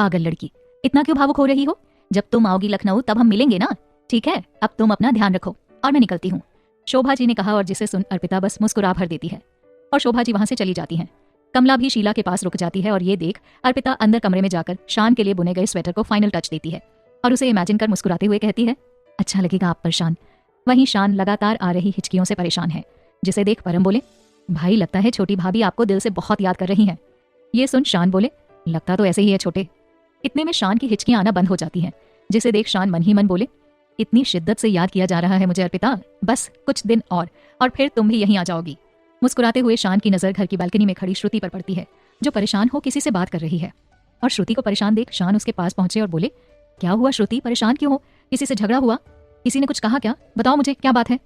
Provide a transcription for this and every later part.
पागल लड़की, इतना क्यों भावुक हो रही हो? जब तुम आओगी लखनऊ तब हम मिलेंगे ना, ठीक है? अब तुम अपना ध्यान रखो और मैं निकलती हूँ, शोभा जी ने कहा। और जिसे सुन अर्पिता बस मुस्कुरा भर देती है और शोभा जी वहां से चली जाती हैं। कमला भी शीला के पास रुक जाती है और ये देख अर्पिता अंदर कमरे में जाकर शान के लिए बुने गए स्वेटर को फाइनल टच देती है और उसे इमेजिन कर मुस्कुराते हुए कहती है, अच्छा लगेगा आप पर शान। वहीं शान लगातार आ रही हिचकियों से परेशान है, जिसे देख परम बोले, भाई लगता है छोटी भाभी आपको दिल से बहुत याद कर रही हैं। ये सुन शान बोले, लगता तो ऐसे ही है छोटे। इतने में शान की हिचकियां आना बंद हो जाती हैं, जिसे देख शान मन ही मन बोले, इतनी शिद्दत से याद किया जा रहा है मुझे अर्पिता, बस कुछ दिन और फिर तुम भी यहीं आ जाओगी। मुस्कुराते हुए शान की नजर घर की बालकनी में खड़ी श्रुति पर पड़ती है, जो परेशान हो किसी से बात कर रही है। और श्रुति को परेशान देख शान उसके पास पहुंचे और बोले, क्या हुआ श्रुति, परेशान क्यों हो? किसी से झगड़ा हुआ? किसी ने कुछ कहा क्या? बताओ मुझे, क्या बात है?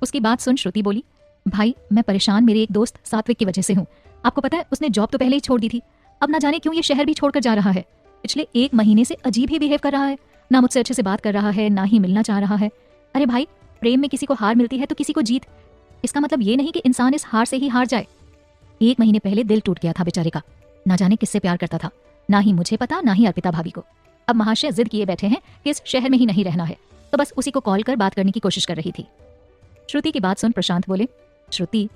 उसकी बात सुन श्रुति बोली, भाई मैं परेशान मेरे एक दोस्त सात्विक की वजह से हूँ। आपको पता है उसने जॉब तो पहले ही छोड़ दी थी, अब ना जाने क्यों ये शहर भी छोड़कर जा रहा है। पिछले 1 महीने से अजीब ही बिहेव कर रहा है, ना मुझसे अच्छे से बात कर रहा है, ना ही मिलना चाह रहा है। अरे भाई, प्रेम में किसी को हार मिलती है तो किसी को जीत। इसका मतलब ये नहीं कि इंसान इस हार से ही हार जाए। 1 महीने पहले दिल टूट गया था बेचारे का, ना जाने किससे प्यार करता था, ना ही मुझे पता, ना ही अर्पिता भाभी को। अब महाशय जिद किए बैठे हैं कि इस शहर में ही नहीं रहना है, तो बस उसी को कॉल कर बात करने की कोशिश कर रही थी। श्रुति की बात सुन प्रशांत बोले, श्रुति,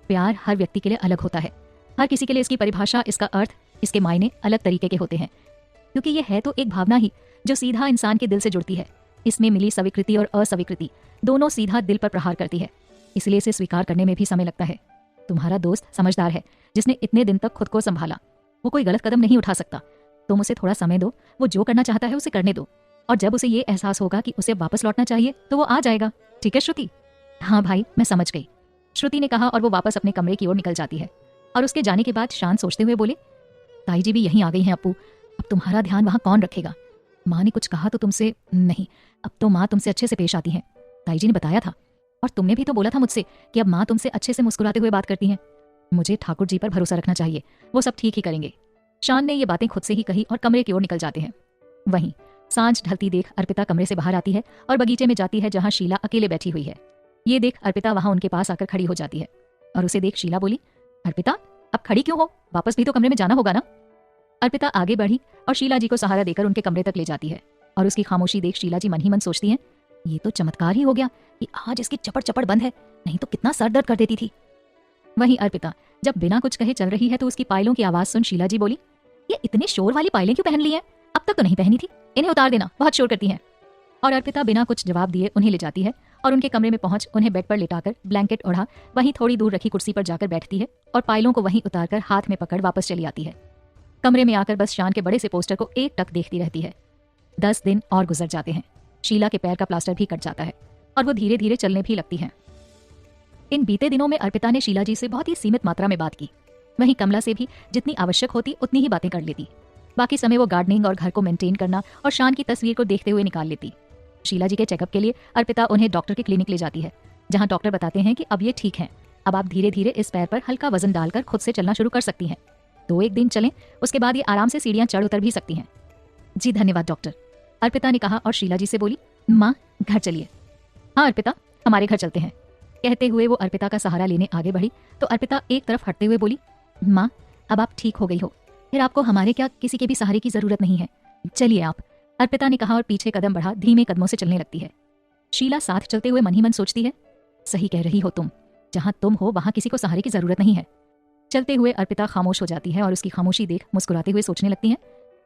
प्यार हर व्यक्ति के लिए अलग होता है। हर किसी के लिए इसकी परिभाषा, इसका अर्थ, इसके मायने अलग तरीके के होते हैं, क्योंकि ये है तो एक भावना ही जो सीधा इंसान के दिल से जुड़ती है। इसमें मिली स्वीकृति और अस्वीकृति दोनों सीधा दिल पर प्रहार करती है, इसलिए इसे स्वीकार करने में भी समय लगता है। तुम्हारा दोस्त समझदार है, जिसने इतने दिन तक खुद को संभाला। वो कोई गलत कदम नहीं उठा सकता। तुम उसे थोड़ा समय दो, वो जो करना चाहता है उसे करने दो, और जब उसे ये एहसास होगा कि उसे वापस लौटना चाहिए तो वो आ जाएगा। ठीक है श्रुति? हाँ भाई, मैं समझ गई, श्रुति ने कहा और वो वापस अपने कमरे की ओर निकल जाती है। और उसके जाने के बाद शान सोचते हुए बोले, ताई जी भी यहीं आ गई हैं अप्पू, अब तुम्हारा ध्यान वहां कौन रखेगा? माँ ने कुछ कहा तो तुमसे नहीं, अब तो माँ तुमसे अच्छे से पेश आती हैं, ताई जी ने बताया था, और तुमने भी तो बोला था मुझसे कि अब माँ तुमसे अच्छे से मुस्कुराते हुए बात करती हैं। मुझे ठाकुर जी पर भरोसा रखना चाहिए, वो सब ठीक ही करेंगे। शान ने ये बातें खुद से ही कही और कमरे की ओर निकल जाते हैं। वहीं सांझ ढलती देख अर्पिता कमरे से बाहर आती है और बगीचे में जाती है, जहां शीला अकेले बैठी हुई है। ये देख अर्पिता वहां उनके पास आकर खड़ी हो जाती है और उसे देख शीला बोली, अर्पिता अब खड़ी क्यों हो? वापस भी तो कमरे में जाना होगा ना? अर्पिता आगे बढ़ी और शीला जी को सहारा देकर उनके कमरे तक ले जाती है। और उसकी खामोशी देख शीला जी मन ही मन सोचती हैं, ये तो चमत्कार ही हो गया कि आज इसकी चपड़ चपड़ बंद है, नहीं तो कितना सर दर्द कर देती थी। वहीं अर्पिता जब बिना कुछ कहे चल रही है तो उसकी पायलों की आवाज सुन शीला जी बोली, ये इतने शोर वाली पायलें क्यों पहन ली हैं? अब तक तो नहीं पहनी थी, इन्हें उतार देना, बहुत शोर करती हैं। और अर्पिता बिना कुछ जवाब दिए उन्हें ले जाती है और उनके कमरे में पहुंच उन्हें बेड पर लिटाकर ब्लैंकेट ओढ़ा वहीं थोड़ी दूर रखी कुर्सी पर जाकर बैठती है और पायलों को वहीं उतारकर हाथ में पकड़ वापस चली आती है। कमरे में आकर बस शान के बड़े से पोस्टर को एक टक देखती रहती है। 10 दिन और गुजर जाते हैं। शीला के पैर का प्लास्टर भी कट जाता है और वो धीरे धीरे चलने भी लगती हैं। इन बीते दिनों में अर्पिता ने शीला जी से बहुत ही सीमित मात्रा में बात की। वहीं कमला से भी जितनी आवश्यक होती उतनी ही बातें कर लेती। बाकी समय वो गार्डनिंग और घर को मेंटेन करना और शान की तस्वीर को देखते हुए निकाल लेती। शीला जी के चेकअप के लिए अर्पिता उन्हें डॉक्टर के क्लिनिक ले जाती है, जहां डॉक्टर बताते हैं कि अब ये ठीक है, अब आप धीरे धीरे इस पैर पर हल्का वजन डालकर खुद से चलना शुरू कर सकती हैं। 2-1 दिन चलें, उसके बाद ये आराम से सीढ़ियां चढ़ उतर भी सकती हैं। जी धन्यवाद डॉक्टर, अर्पिता ने कहा और शीला जी से बोली, माँ घर चलिए। हाँ अर्पिता, हमारे घर चलते हैं। कहते हुए वो अर्पिता का सहारा लेने आगे बढ़ी तो अर्पिता एक तरफ हटते हुए बोली, माँ अब आप ठीक हो गई हो, फिर आपको हमारे क्या किसी के भी सहारे की जरूरत नहीं है, चलिए आप, अर्पिता ने कहा और पीछे कदम बढ़ा धीमे कदमों से चलने लगती है। शीला साथ चलते हुए मन ही मन सोचती है, सही कह रही हो तुम, जहां तुम हो वहां किसी को सहारे की जरूरत नहीं है। चलते हुए अर्पिता खामोश हो जाती है और उसकी खामोशी देख मुस्कुराते हुए सोचने लगती है,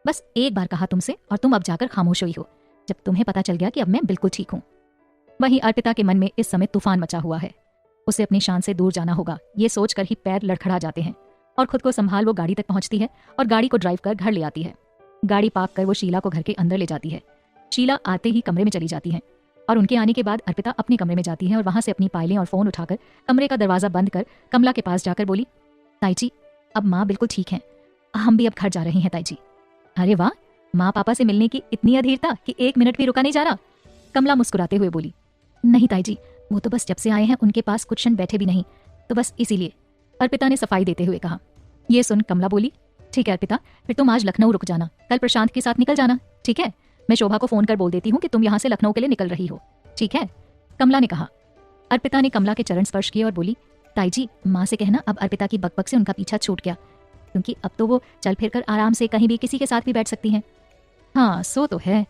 बस एक बार कहा तुमसे और तुम अब जाकर खामोश हुई हो, जब तुम्हें पता चल गया कि अब मैं बिल्कुल ठीक हूँ। वहीं अर्पिता के मन में इस समय तूफान मचा हुआ है। उसे अपनी शान से दूर जाना होगा, ये सोचकर ही पैर लड़खड़ा जाते हैं और खुद को संभाल वो गाड़ी तक पहुंचती है और गाड़ी को ड्राइव कर घर ले आती है। गाड़ी पार्क कर वो शीला को घर के अंदर ले जाती है। शीला आते ही कमरे में चली जाती है और उनके आने के बाद अर्पिता अपने कमरे में जाती है और वहां से अपनी फाइलें और फोन उठाकर कमरे का दरवाजा बंद कर कमला के पास जाकर बोली, ताई जी अब माँ बिल्कुल ठीक है, हम भी अब घर जा रहे हैं ताई जी। अरे वाह, माँ पापा से मिलने की इतनी अधीरता कि 1 मिनट भी रुका नहीं जा रहा। कमला मुस्कुराते हुए बोली, नहीं ताई जी, वो तो बस जब से आए हैं उनके पास कुछ क्षण बैठे भी नहीं, तो बस इसीलिए, अर्पिता ने सफाई देते हुए कहा। ये सुन कमला बोली, ठीक है अर्पिता, फिर तुम आज लखनऊ रुक जाना, कल प्रशांत के साथ निकल जाना, ठीक है? मैं शोभा को फोन कर बोल देती हूँ कि तुम यहाँ से लखनऊ के लिए निकल रही हो, ठीक है? कमला ने कहा। अर्पिता ने कमला के चरण स्पर्श किए और बोली, ताई जी माँ से कहना अब अर्पिता की बकबक से उनका पीछा छूट गया, क्योंकि अब तो वो चल फिर कर आराम से कहीं भी किसी के साथ भी बैठ सकती हैं। हाँ सो तो है,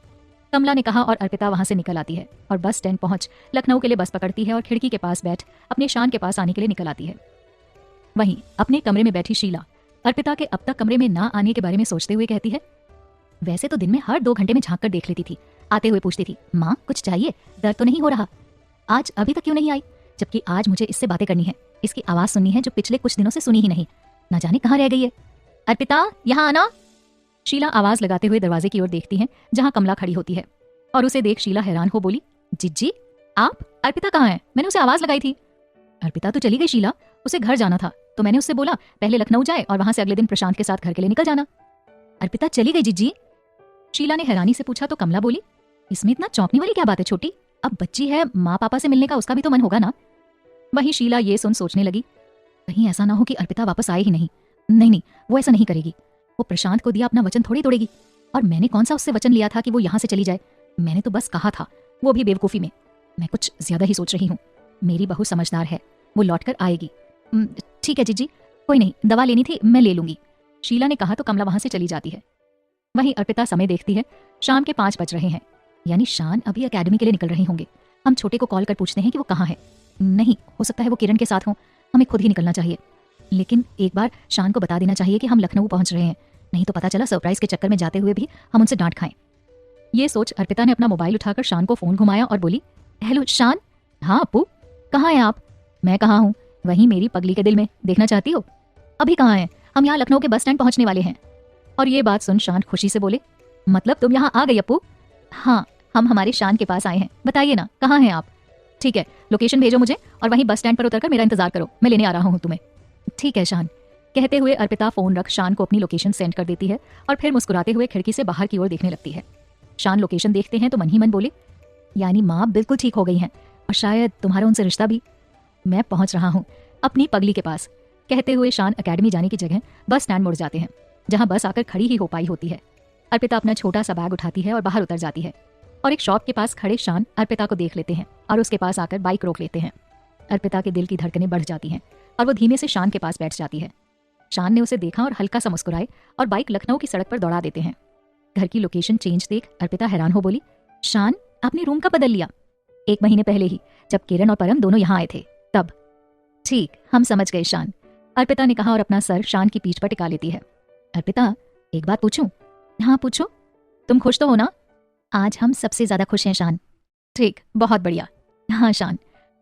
कमला ने कहा और अर्पिता वहां से निकल आती है और बस स्टैंड पहुंच लखनऊ के लिए बस पकड़ती है और खिड़की के पास बैठ अपने शान के पास आने के लिए निकल आती है। वहीं अपने कमरे में बैठी शीला अर्पिता के अब तक कमरे में ना आने के बारे में सोचते हुए कहती है, वैसे तो दिन में हर 2 घंटे में झांक कर देख लेती थी, आते हुए पूछती थी, माँ कुछ चाहिए, दर्द तो नहीं हो रहा, आज अभी तक क्यों नहीं आई, जबकि आज मुझे इससे बातें करनी है, इसकी आवाज सुननी है जो पिछले कुछ दिनों से सुनी ही नहीं, ना जाने कहाँ रह गई है। अर्पिता यहाँ आना। शीला आवाज लगाते हुए दरवाजे की ओर देखती है जहां कमला खड़ी होती है और उसे देख शीला हैरान हो बोली, जिज्जी आप, अर्पिता कहाँ है, मैंने उसे आवाज लगाई थी। अर्पिता तो चली गई शीला, उसे घर जाना था तो मैंने उससे बोला पहले लखनऊ जाए और वहां से अगले दिन प्रशांत के साथ घर के लिए निकल जाना। अर्पिता चली गई जिज्जी? शीला ने हैरानी से पूछा तो कमला बोली, इसमें इतना चौंकने वाली क्या बात है छोटी, अब बच्ची है, माँ पापा से मिलने का उसका भी तो मन होगा ना। वहीं शीला ये सुन सोचने लगी, कहीं ऐसा ना हो कि अर्पिता वापस आए ही नहीं। नहीं, वो ऐसा नहीं करेगी, वो प्रशांत को दिया अपना वचन थोड़ी तोड़ेगी, और मैंने कौन सा उससे वचन लिया था कि वो यहाँ से चली जाए, मैंने तो बस कहा था, वो भी बेवकूफ़ी में। मैं कुछ ज्यादा ही सोच रही हूँ, मेरी बहू समझदार है, वो लौट कर आएगी। ठीक है जीजी, कोई नहीं, दवा लेनी थी मैं ले लूंगी, शीला ने कहा तो कमला वहां से चली जाती है। वहीं अर्पिता समय देखती है, शाम के 5 बज रहे हैं, यानी शान अभी एकेडमी के लिए निकल रहे होंगे। हम छोटे को कॉल कर पूछते हैं कि वो कहाँ है। नहीं, हो सकता है वो किरण के साथ हो, हमें खुद ही निकलना चाहिए, लेकिन एक बार शान को बता देना चाहिए कि हम लखनऊ पहुंच रहे हैं, नहीं तो पता चला सरप्राइज के चक्कर में जाते हुए भी हम उनसे डांट खाएं। ये सोच अर्पिता ने अपना मोबाइल उठाकर शान को फोन घुमाया और बोली, हेलो शान। हाँ अप्पू, कहाँ हैं आप? मैं कहाँ हूँ, वहीं मेरी पगली के दिल में, देखना चाहती हो? अभी कहाँ हैं, हम यहाँ लखनऊ के बस स्टैंड पहुंचने वाले हैं। और ये बात सुन शान खुशी से बोले, मतलब तुम यहाँ आ गई अप्पू? हाँ, हम हमारे शान के पास आए हैं, बताइए ना कहाँ हैं आप? ठीक है, लोकेशन भेजो मुझे और वहीं बस स्टैंड पर उतरकर मेरा इंतजार करो, मैं लेने आ रहा हूँ तुम्हें। ठीक है शान, कहते हुए अर्पिता फोन रख शान को अपनी लोकेशन सेंड कर देती है और फिर मुस्कुराते हुए खिड़की से बाहर की ओर देखने लगती है। शान लोकेशन देखते हैं तो मन ही मन बोले, यानी माँ बिल्कुल ठीक हो गई हैं और शायद तुम्हारा उनसे रिश्ता भी। मैं पहुंच रहा हूँ अपनी पगली के पास। कहते हुए शान एकेडमी जाने की जगह बस स्टैंड मुड़ जाते हैं, जहां बस आकर खड़ी ही हो पाई होती है। अर्पिता अपना छोटा सा बैग उठाती है और बाहर उतर जाती है और एक शॉप के पास खड़े शान अर्पिता को देख लेते हैं और उसके पास आकर बाइक रोक लेते हैं। अर्पिता के दिल की धड़कनें बढ़ जाती हैं और वो धीमे से शान के पास बैठ जाती है। शान ने उसे देखा और हल्का सा मुस्कुराए और बाइक लखनऊ की सड़क पर दौड़ा देते हैं। घर की लोकेशन चेंज देख अर्पिता हैरान हो बोली, शान आपने रूम कब बदल लिया? 1 महीने पहले ही, जब किरण और परम दोनों यहाँ आए थे तब। ठीक, हम समझ गए शान, अर्पिता ने कहा और अपना सर शान की पीठ पर टिका लेती है। अर्पिता एक बात पूछूं? हाँ पूछो। तुम खुश तो हो ना? आज हम सबसे ज्यादा खुश हैं शान। ठीक, बहुत बढ़िया। हाँ शान।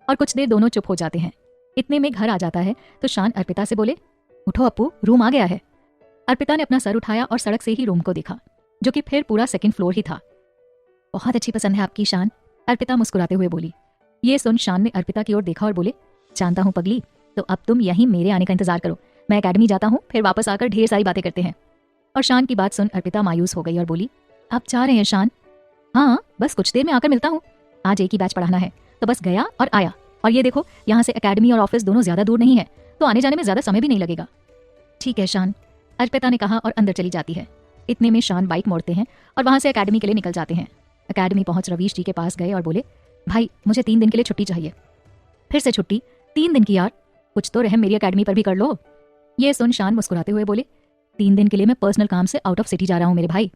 और कुछ देर दोनों चुप हो जाते हैं। इतने में घर आ जाता है तो शान अर्पिता से बोले, उठो अप्पू, रूम आ गया है। अर्पिता ने अपना सर उठाया और सड़क से ही रूम को देखा, जो कि फिर पूरा 2nd फ्लोर ही था। बहुत अच्छी पसंद है आपकी शान, अर्पिता मुस्कुराते हुए बोली। ये सुन शान ने अर्पिता की ओर देखा और बोले, जानता हूँ पगली, तो अब तुम यहीं मेरे आने का इंतजार करो, मैं एकेडमी जाता हूँ, फिर वापस आकर ढेर सारी बातें करते हैं। और शान की बात सुन अर्पिता मायूस हो गई और बोली, आप जा रहे हैं शान? हाँ, बस कुछ देर में आकर मिलता हूँ, आज एक ही बैच पढ़ाना है, तो बस गया और आया। और ये देखो, यहाँ से एकेडमी और ऑफिस दोनों ज्यादा दूर नहीं है, तो आने जाने में ज्यादा समय भी नहीं लगेगा। ठीक है शान, अर्पिता ने कहा और अंदर चली जाती है। इतने में शान बाइक मोड़ते हैं और वहां से एकेडमी के लिए निकल जाते हैं। एकेडमी पहुंच रवीश जी के पास गए और बोले, भाई मुझे 3 दिन के लिए छुट्टी चाहिए। फिर से छुट्टी? 3 दिन की यार, कुछ तो रहम मेरी एकेडमी पर भी कर लो। ये सुन शान मुस्कुराते हुए बोले, 3 दिन के लिए मैं पर्सनल काम से आउट ऑफ सिटी जा रहा हूँ मेरे भाई।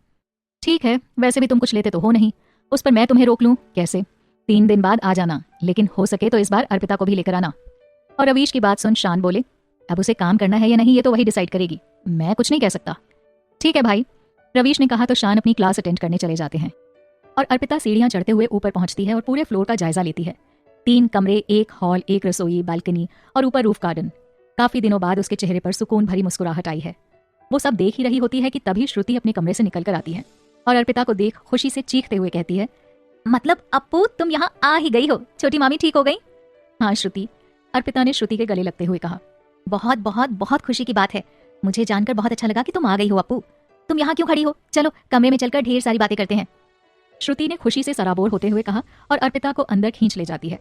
ठीक है, वैसे भी तुम कुछ लेते तो हो नहीं, उस पर मैं तुम्हें रोक लूँ कैसे? 3 दिन बाद आ जाना, लेकिन हो सके तो इस बार अर्पिता को भी लेकर आना। और रवीश की बात सुन शान बोले, अब उसे काम करना है या नहीं ये तो वही डिसाइड करेगी, मैं कुछ नहीं कह सकता। ठीक है भाई, रवीश ने कहा तो शान अपनी क्लास अटेंड करने चले जाते हैं। और अर्पिता सीढ़ियां चढ़ते हुए ऊपर पहुंचती है और पूरे फ्लोर का जायजा लेती है। 3 कमरे, 1 हॉल, 1 रसोई, बालकनी और ऊपर रूफ गार्डन। काफी दिनों बाद उसके चेहरे पर सुकून भरी मुस्कुराहट आई है। वो सब देख ही रही होती है कि तभी श्रुति अपने कमरे से निकल कर आती है और अर्पिता को देख खुशी से चीखते हुए कहती है, मतलब अप्पू तुम यहाँ आ ही गई हो, छोटी मामी ठीक हो गई? हाँ श्रुति, अर्पिता ने श्रुति के गले लगते हुए कहा। बहुत बहुत बहुत खुशी की बात है, मुझे जानकर बहुत अच्छा लगा कि तुम आ गई हो अप्पू। तुम यहाँ क्यों खड़ी हो, चलो कमरे में चलकर ढेर सारी बातें करते हैं, श्रुति ने खुशी से सराबोर होते हुए कहा और अर्पिता को अंदर खींच ले जाती है।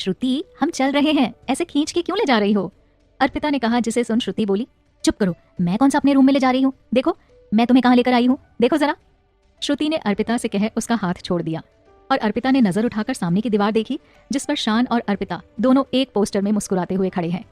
श्रुति हम चल रहे हैं, ऐसे खींच के क्यों ले जा रही हो? अर्पिता ने कहा, जिसे सुन श्रुति बोली, चुप करो, मैं कौन सा अपने रूम में ले जा रही हूँ, देखो मैं तुम्हें कहाँ लेकर आई हूँ, देखो जरा। श्रुति ने अर्पिता से कह उसका हाथ छोड़ दिया और अर्पिता ने नजर उठाकर सामने की दीवार देखी, जिस पर शान और अर्पिता दोनों एक पोस्टर में मुस्कुराते हुए खड़े हैं।